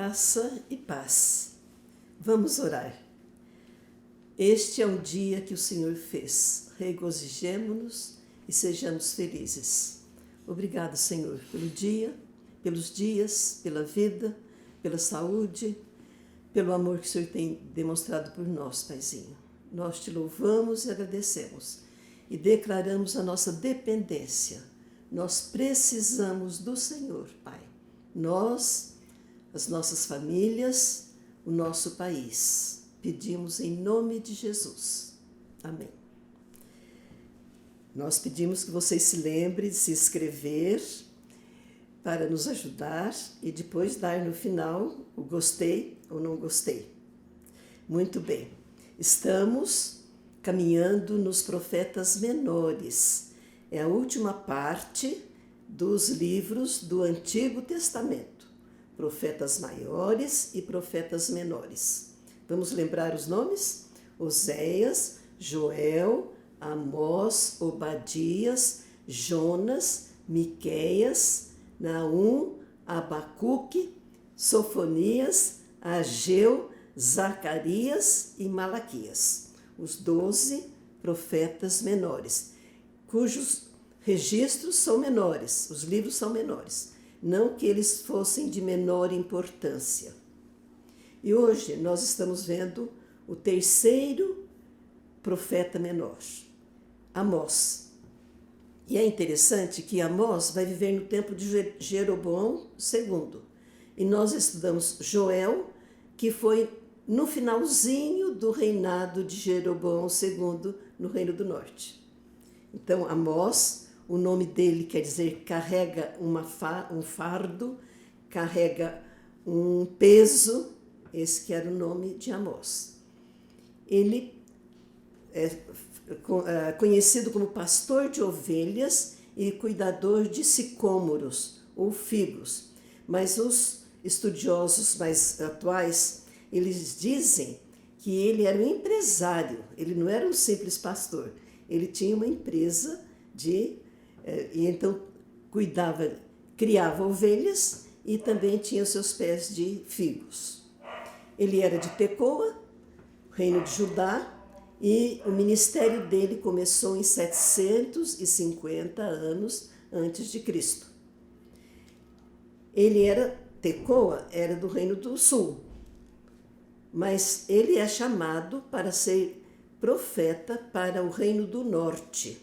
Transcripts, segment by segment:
Graça e paz. Vamos orar. Este é um dia que o Senhor fez. Regozijemo-nos e sejamos felizes. Obrigado, Senhor, pelo dia, pelos dias, pela vida, pela saúde, pelo amor que o Senhor tem demonstrado por nós, Paizinho. Nós te louvamos e agradecemos e declaramos a nossa dependência. Nós precisamos do Senhor, Pai. Nós, as nossas famílias, o nosso país. Pedimos em nome de Jesus. Amém. Nós pedimos que vocês se lembrem de se inscrever para nos ajudar e depois dar no final o gostei ou não gostei. Muito bem. Estamos caminhando nos profetas menores. É a última parte dos livros do Antigo Testamento. Profetas maiores e profetas menores. Vamos lembrar os nomes? Oséias, Joel, Amós, Obadias, Jonas, Miqueias, Naum, Abacuque, Sofonias, Ageu, Zacarias e Malaquias. Os 12 profetas menores, cujos registros são menores, os livros são menores. Não que eles fossem de menor importância. E hoje nós estamos vendo o terceiro profeta menor, Amós. E é interessante que Amós vai viver no tempo de Jeroboão II. E nós estudamos Joel, que foi no finalzinho do reinado de Jeroboão II no Reino do Norte. Então, Amós, o nome dele quer dizer carrega um fardo, carrega um peso. Esse que era o nome de Amós. Ele é conhecido como pastor de ovelhas e cuidador de sicômoros ou figos. Mas os estudiosos mais atuais, eles dizem que ele era um empresário, ele não era um simples pastor. Ele tinha uma empresa e então criava ovelhas e também tinha seus pés de figos. Ele era de Tecoa, reino de Judá, e o ministério dele começou em 750 anos antes de Cristo. Tecoa era do reino do sul, mas ele é chamado para ser profeta para o reino do norte.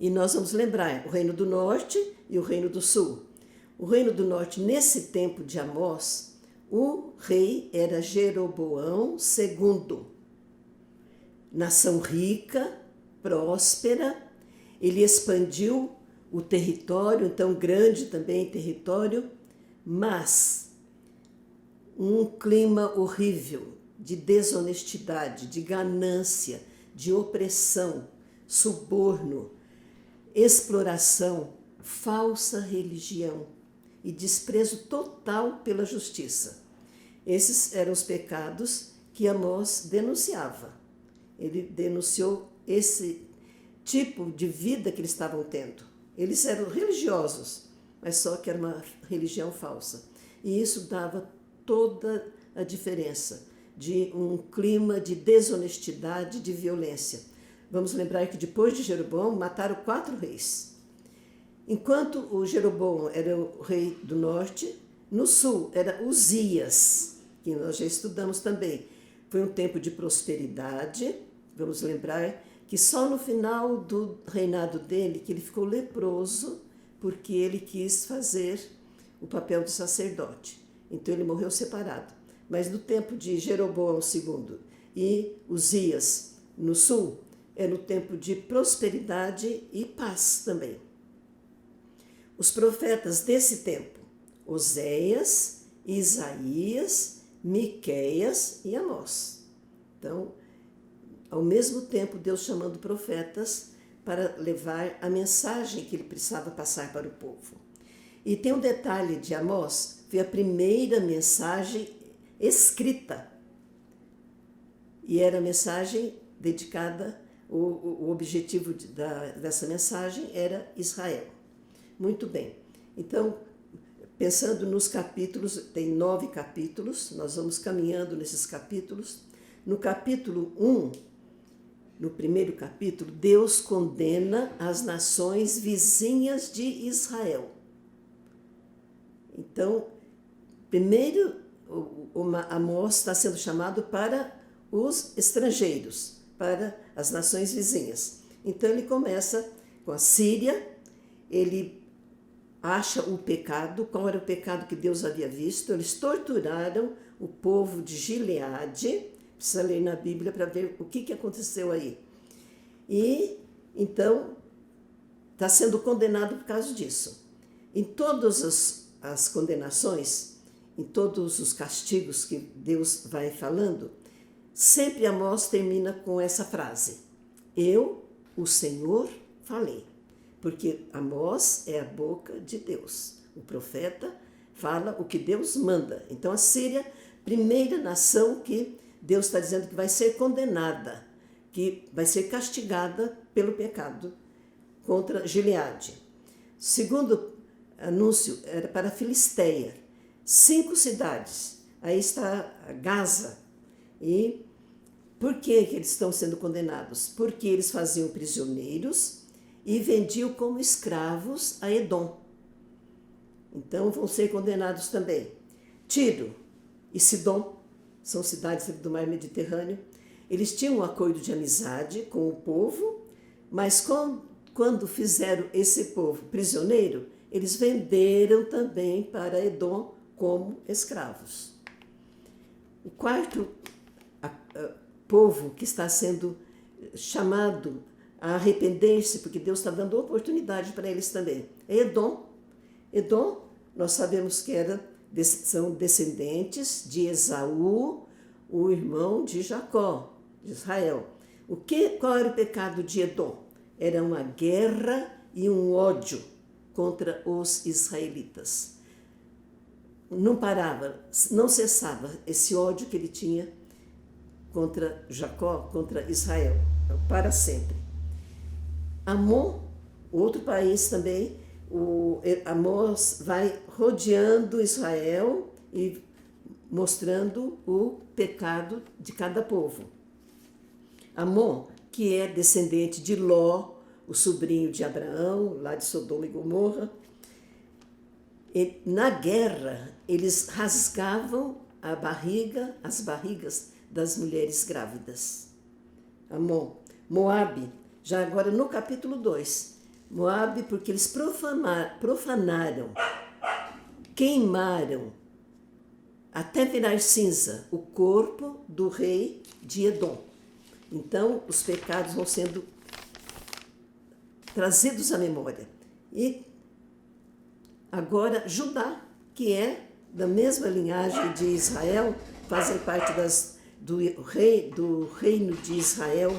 E nós vamos lembrar o reino do norte e o reino do sul. O reino do norte, nesse tempo de Amós, o rei era Jeroboão II. Nação rica, próspera, ele expandiu o território, então grande também território, mas um clima horrível de desonestidade, de ganância, de opressão, suborno, exploração, falsa religião e desprezo total pela justiça. Esses eram os pecados que Amós denunciava. Ele denunciou esse tipo de vida que eles estavam tendo. Eles eram religiosos, mas só que era uma religião falsa. E isso dava toda a diferença de um clima de desonestidade, de violência. Vamos lembrar que depois de Jeroboão mataram 4 reis. Enquanto o Jeroboão era o rei do norte, no sul era Uzias, que nós já estudamos também. Foi um tempo de prosperidade. Vamos lembrar que só no final do reinado dele que ele ficou leproso, porque ele quis fazer o papel de sacerdote. Então ele morreu separado. Mas no tempo de Jeroboão II e Uzias, no sul, era o tempo de prosperidade e paz também. Os profetas desse tempo, Oséias, Isaías, Miqueias e Amós. Então, ao mesmo tempo, Deus chamando profetas para levar a mensagem que ele precisava passar para o povo. E tem um detalhe de Amós, foi a primeira mensagem escrita. E era a mensagem dedicada, o objetivo dessa mensagem era Israel. Muito bem. Então, pensando nos capítulos, tem 9 capítulos, nós vamos caminhando nesses capítulos. No capítulo 1, no primeiro capítulo, Deus condena as nações vizinhas de Israel. Então, primeiro, Amós está sendo chamado para os estrangeiros, para as nações vizinhas. Então, ele começa com a Síria, ele acha o pecado, qual era o pecado que Deus havia visto. Eles torturaram o povo de Gileade, precisa ler na Bíblia para ver o que aconteceu aí. E, então, está sendo condenado por causa disso. Em todas as condenações, em todos os castigos que Deus vai falando, sempre Amós termina com essa frase: eu, o Senhor, falei. Porque Amós é a boca de Deus. O profeta fala o que Deus manda. Então a Síria, primeira nação que Deus está dizendo que vai ser condenada, que vai ser castigada pelo pecado contra Gileade. Segundo anúncio era para a Filisteia, 5 cidades. Aí está Gaza. E por que eles estão sendo condenados? Porque eles faziam prisioneiros e vendiam como escravos a Edom. Então vão ser condenados também. Tiro e Sidom são cidades do mar Mediterrâneo. Eles tinham um acordo de amizade com o povo, mas quando fizeram esse povo prisioneiro, eles venderam também para Edom como escravos. O quarto povo que está sendo chamado a arrepender-se, porque Deus está dando oportunidade para eles também, é Edom. Edom, nós sabemos que são descendentes de Esaú, o irmão de Jacó, de Israel. Qual era o pecado de Edom? Era uma guerra e um ódio contra os israelitas. Não parava, não cessava esse ódio que ele tinha contra Jacó, contra Israel, para sempre. Amon, outro país também, Amós vai rodeando Israel e mostrando o pecado de cada povo. Amon, que é descendente de Ló, o sobrinho de Abraão, lá de Sodoma e Gomorra. Na guerra, eles rasgavam as barrigas das mulheres grávidas. Amon. Moabe, já agora no capítulo 2. Moabe, porque eles profanaram, queimaram, até virar cinza, o corpo do rei de Edom. Então, os pecados vão sendo trazidos à memória. E agora, Judá, que é da mesma linhagem de Israel, fazem parte do reino de Israel,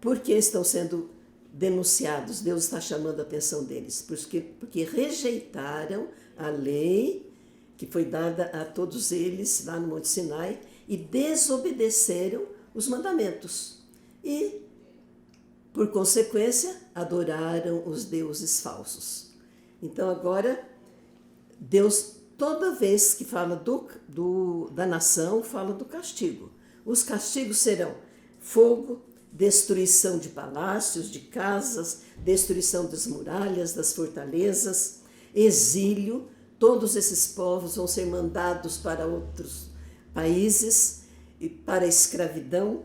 porque estão sendo denunciados. Deus está chamando a atenção deles, porque rejeitaram a lei que foi dada a todos eles lá no Monte Sinai e desobedeceram os mandamentos. E, por consequência, adoraram os deuses falsos. Então, agora, Deus, toda vez que fala da nação, fala do castigo. Os castigos serão fogo, destruição de palácios, de casas, destruição das muralhas, das fortalezas, exílio. Todos esses povos vão ser mandados para outros países e para a escravidão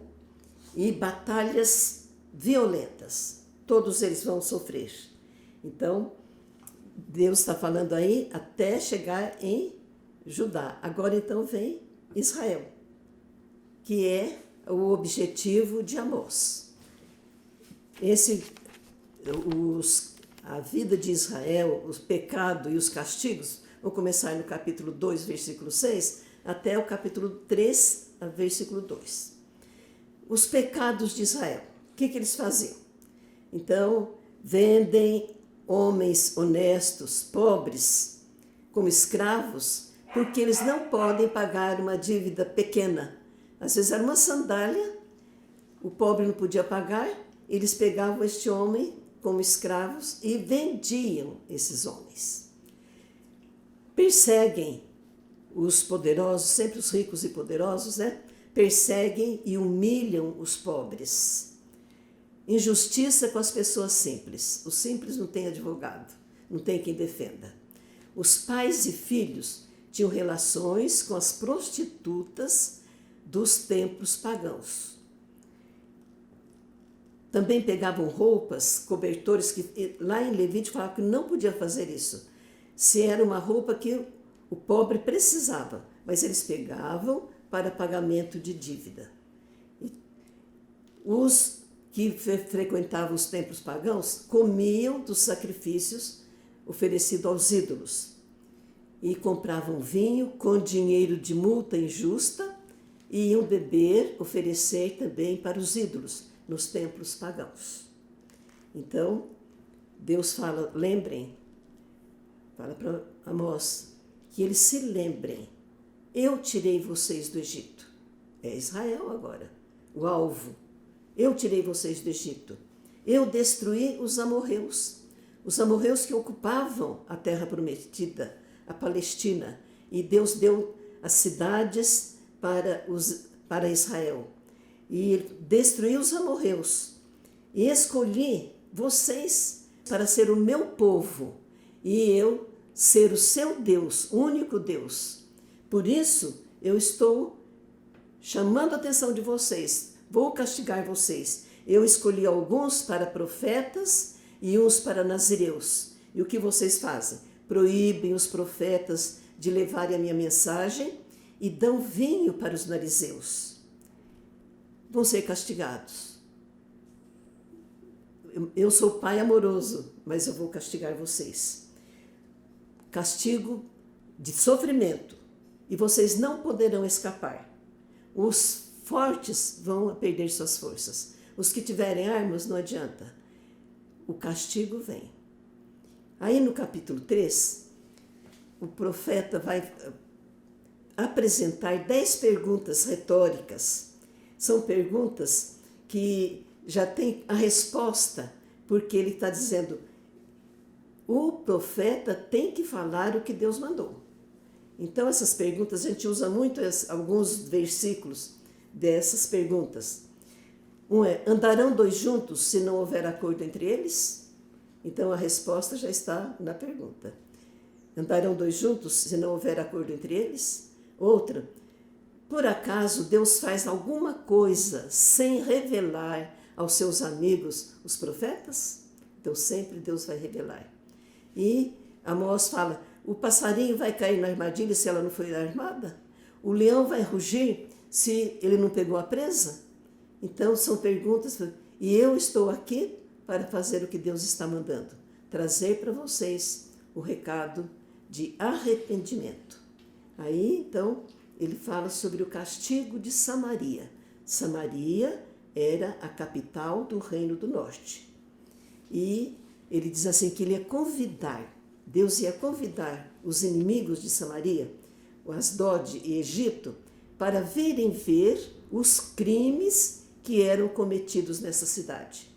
e batalhas violentas. Todos eles vão sofrer. Então, Deus está falando aí até chegar em Judá. Agora, então, vem Israel, que é o objetivo de Amós. A vida de Israel, o pecado e os castigos, vão começar no capítulo 2, versículo 6, até o capítulo 3, versículo 2. Os pecados de Israel, o que eles faziam? Então, vendem homens honestos, pobres, como escravos, porque eles não podem pagar uma dívida pequena. Às vezes era uma sandália, o pobre não podia pagar, eles pegavam este homem como escravos e vendiam esses homens. perseguem os poderosos, sempre os ricos e poderosos, né? Perseguem e humilham os pobres. Injustiça com as pessoas simples. Os simples não têm advogado, não tem quem defenda. Os pais e filhos tinham relações com as prostitutas dos templos pagãos. Também pegavam roupas, cobertores, que lá em Levítico falava que não podia fazer isso. Se era uma roupa que o pobre precisava, mas eles pegavam para pagamento de dívida. Os que frequentavam os templos pagãos comiam dos sacrifícios oferecidos aos ídolos e compravam vinho com dinheiro de multa injusta e iam beber, oferecer também para os ídolos nos templos pagãos. Então, Deus fala, lembrem, fala para Amós, que eles se lembrem, eu tirei vocês do Egito. É Israel agora, o alvo. Eu tirei vocês do Egito. Eu destruí os amorreus que ocupavam a terra prometida, a Palestina, e Deus deu as cidades para Israel. E destruí os amorreus. E escolhi vocês para ser o meu povo, e eu ser o seu Deus, único Deus. Por isso, eu estou chamando a atenção de vocês. Vou castigar vocês. Eu escolhi alguns para profetas e uns para nazireus. E o que vocês fazem? Proíbem os profetas de levarem a minha mensagem e dão vinho para os narizeus. Vão ser castigados. Eu sou pai amoroso, mas eu vou castigar vocês. Castigo de sofrimento. E vocês não poderão escapar. Os fortes vão perder suas forças. Os que tiverem armas, não adianta. O castigo vem. Aí no capítulo 3, o profeta vai apresentar 10 perguntas retóricas. São perguntas que já tem a resposta, porque ele está dizendo, o profeta tem que falar o que Deus mandou. Então essas perguntas, a gente usa muito alguns versículos dessas perguntas. Um é, andarão dois juntos se não houver acordo entre eles? Então a resposta já está na pergunta. Andarão dois juntos se não houver acordo entre eles? Outra, por acaso Deus faz alguma coisa sem revelar aos seus amigos, os profetas? Então sempre Deus vai revelar. E Amós fala, o passarinho vai cair na armadilha se ela não for armada? O leão vai rugir se ele não pegou a presa? Então são perguntas, e eu estou aqui para fazer o que Deus está mandando, trazer para vocês o recado de arrependimento. Aí então ele fala sobre o castigo de Samaria. Samaria era a capital do Reino do Norte. E ele diz assim que ele ia convidar, Deus ia convidar os inimigos de Samaria, o Asdod e Egito, para virem ver os crimes que eram cometidos nessa cidade.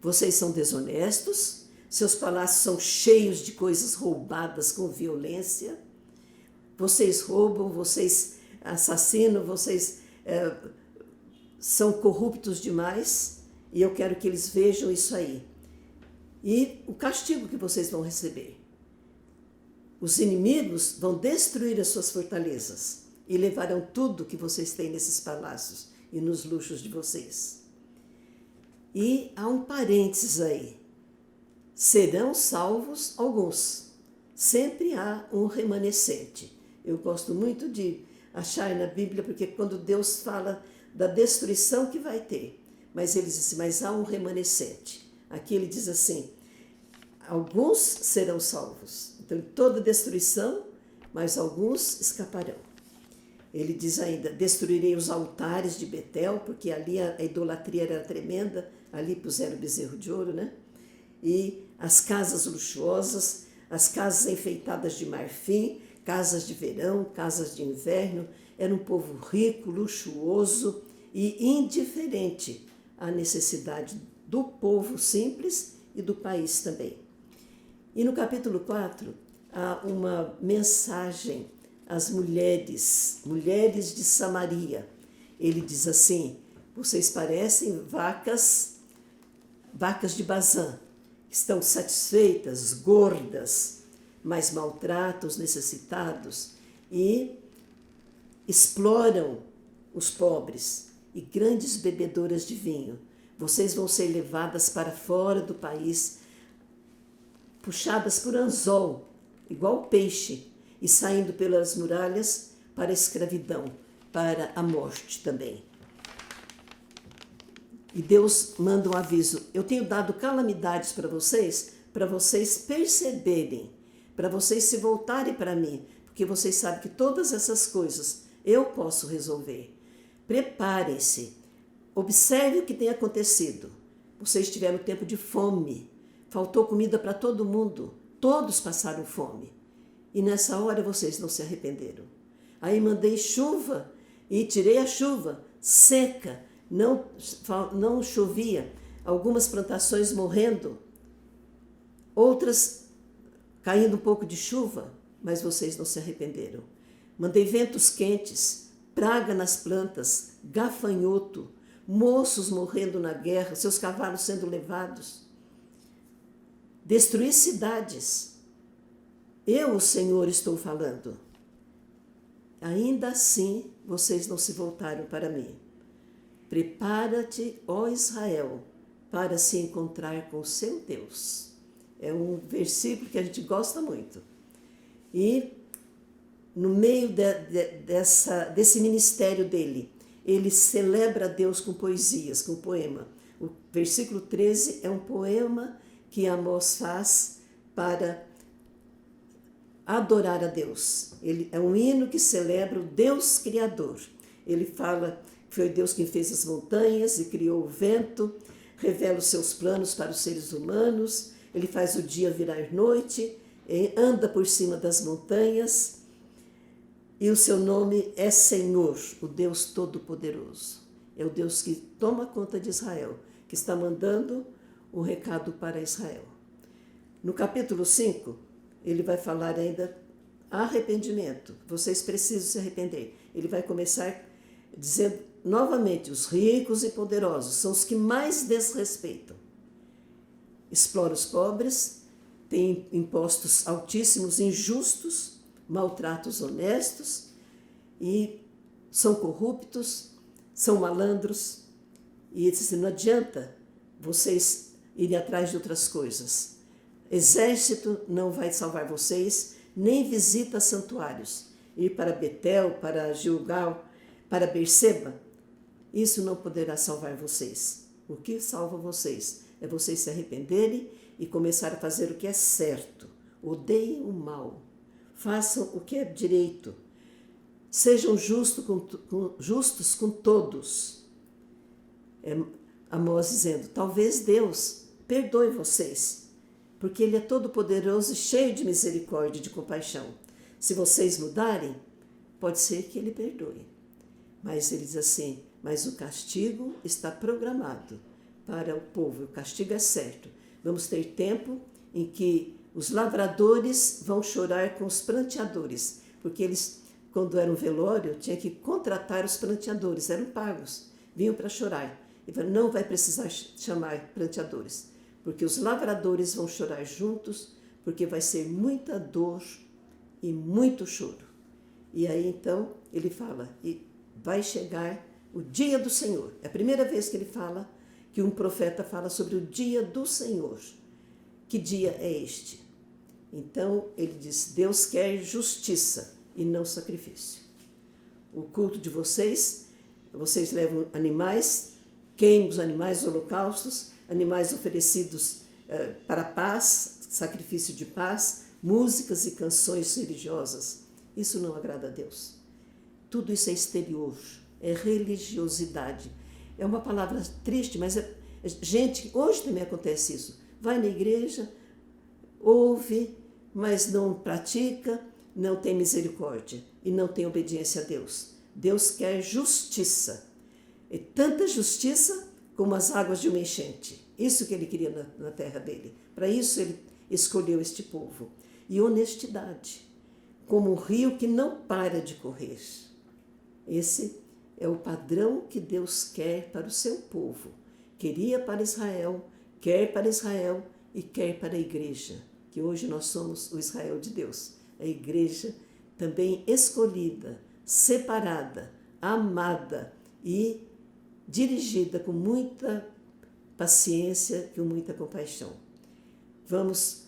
Vocês são desonestos, seus palácios são cheios de coisas roubadas com violência, vocês roubam, vocês assassinam, vocês são corruptos demais, e eu quero que eles vejam isso aí. E o castigo que vocês vão receber. Os inimigos vão destruir as suas fortalezas e levarão tudo que vocês têm nesses palácios e nos luxos de vocês. E há um parênteses aí. Serão salvos alguns. Sempre há um remanescente. Eu gosto muito de achar na Bíblia, porque quando Deus fala da destruição que vai ter, mas ele diz assim, mas há um remanescente. Aqui ele diz assim, alguns serão salvos. Então, toda destruição, mas alguns escaparão. Ele diz ainda, destruirei os altares de Betel, porque ali a idolatria era tremenda, ali puseram o bezerro de ouro, né? E as casas luxuosas, as casas enfeitadas de marfim, casas de verão, casas de inverno, era um povo rico, luxuoso e indiferente à necessidade do povo simples e do país também. E no capítulo 4, uma mensagem às mulheres de Samaria. Ele diz assim: vocês parecem vacas de Bazã, estão satisfeitas, gordas, mas maltratam os necessitados e exploram os pobres, e grandes bebedoras de vinho. Vocês vão ser levadas para fora do país, puxadas por anzol, igual peixe, e saindo pelas muralhas para a escravidão, para a morte também. E Deus manda um aviso: eu tenho dado calamidades para vocês perceberem, para vocês se voltarem para mim, porque vocês sabem que todas essas coisas eu posso resolver. Preparem-se, observe o que tem acontecido. Vocês tiveram tempo de fome, faltou comida para todo mundo, todos passaram fome. E nessa hora vocês não se arrependeram. Aí mandei chuva e tirei a chuva seca, não chovia, algumas plantações morrendo, outras caindo um pouco de chuva, mas vocês não se arrependeram. Mandei ventos quentes, praga nas plantas, gafanhoto, moços morrendo na guerra, seus cavalos sendo levados. Destruí cidades. Eu, o Senhor, estou falando. Ainda assim, vocês não se voltaram para mim. Prepara-te, ó Israel, para se encontrar com o seu Deus. É um versículo que a gente gosta muito. E no meio desse ministério dele, ele celebra a Deus com poesias, com poema. O versículo 13 é um poema que Amós faz para adorar a Deus. Ele é um hino que celebra o Deus Criador. Ele fala que foi Deus quem fez as montanhas e criou o vento, revela os seus planos para os seres humanos, ele faz o dia virar noite, anda por cima das montanhas, e o seu nome é Senhor, o Deus Todo-Poderoso. É o Deus que toma conta de Israel, que está mandando um recado para Israel. No capítulo 5, ele vai falar ainda arrependimento. Vocês precisam se arrepender. Ele vai começar dizendo novamente: os ricos e poderosos são os que mais desrespeitam. Explora os pobres, tem impostos altíssimos, injustos, maltratos honestos e são corruptos, são malandros. E ele disse: não adianta vocês irem atrás de outras coisas. Exército não vai salvar vocês, nem visita santuários. Ir para Betel, para Gilgal, para Berseba, isso não poderá salvar vocês. O que salva vocês é vocês se arrependerem e começar a fazer o que é certo. Odeiem o mal. Façam o que é direito. Sejam justos com todos. Amós dizendo: talvez Deus perdoe vocês, porque Ele é todo-poderoso e cheio de misericórdia e de compaixão. Se vocês mudarem, pode ser que Ele perdoe. Mas ele diz assim: mas o castigo está programado para o povo, o castigo é certo. Vamos ter tempo em que os lavradores vão chorar com os pranteadores, porque eles, quando era um velório, tinham que contratar os pranteadores, eram pagos, vinham para chorar. E falaram: não vai precisar chamar pranteadores, porque os lavradores vão chorar juntos, porque vai ser muita dor e muito choro. E aí então ele fala: e vai chegar o dia do Senhor. É a primeira vez que ele fala, que um profeta fala sobre o dia do Senhor. Que dia é este? Então ele diz: Deus quer justiça e não sacrifício. O culto de vocês levam animais, queimam os animais holocaustos, animais oferecidos para paz, sacrifício de paz, músicas e canções religiosas. Isso não agrada a Deus. Tudo isso é exterior, é religiosidade. É uma palavra triste, mas gente, hoje também acontece isso. Vai na igreja, ouve, mas não pratica, não tem misericórdia e não tem obediência a Deus. Deus quer justiça. E tanta justiça como as águas de uma enchente. Isso que ele queria na terra dele. Para isso ele escolheu este povo. e honestidade, como um rio que não para de correr. Esse é o padrão que Deus quer para o seu povo. Queria para Israel, quer para Israel e quer para a igreja, que hoje nós somos o Israel de Deus. A igreja também escolhida, separada, amada e dirigida com muita paciência e com muita compaixão. Vamos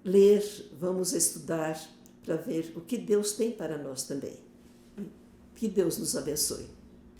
ler, vamos estudar para ver o que Deus tem para nós também. Que Deus nos abençoe.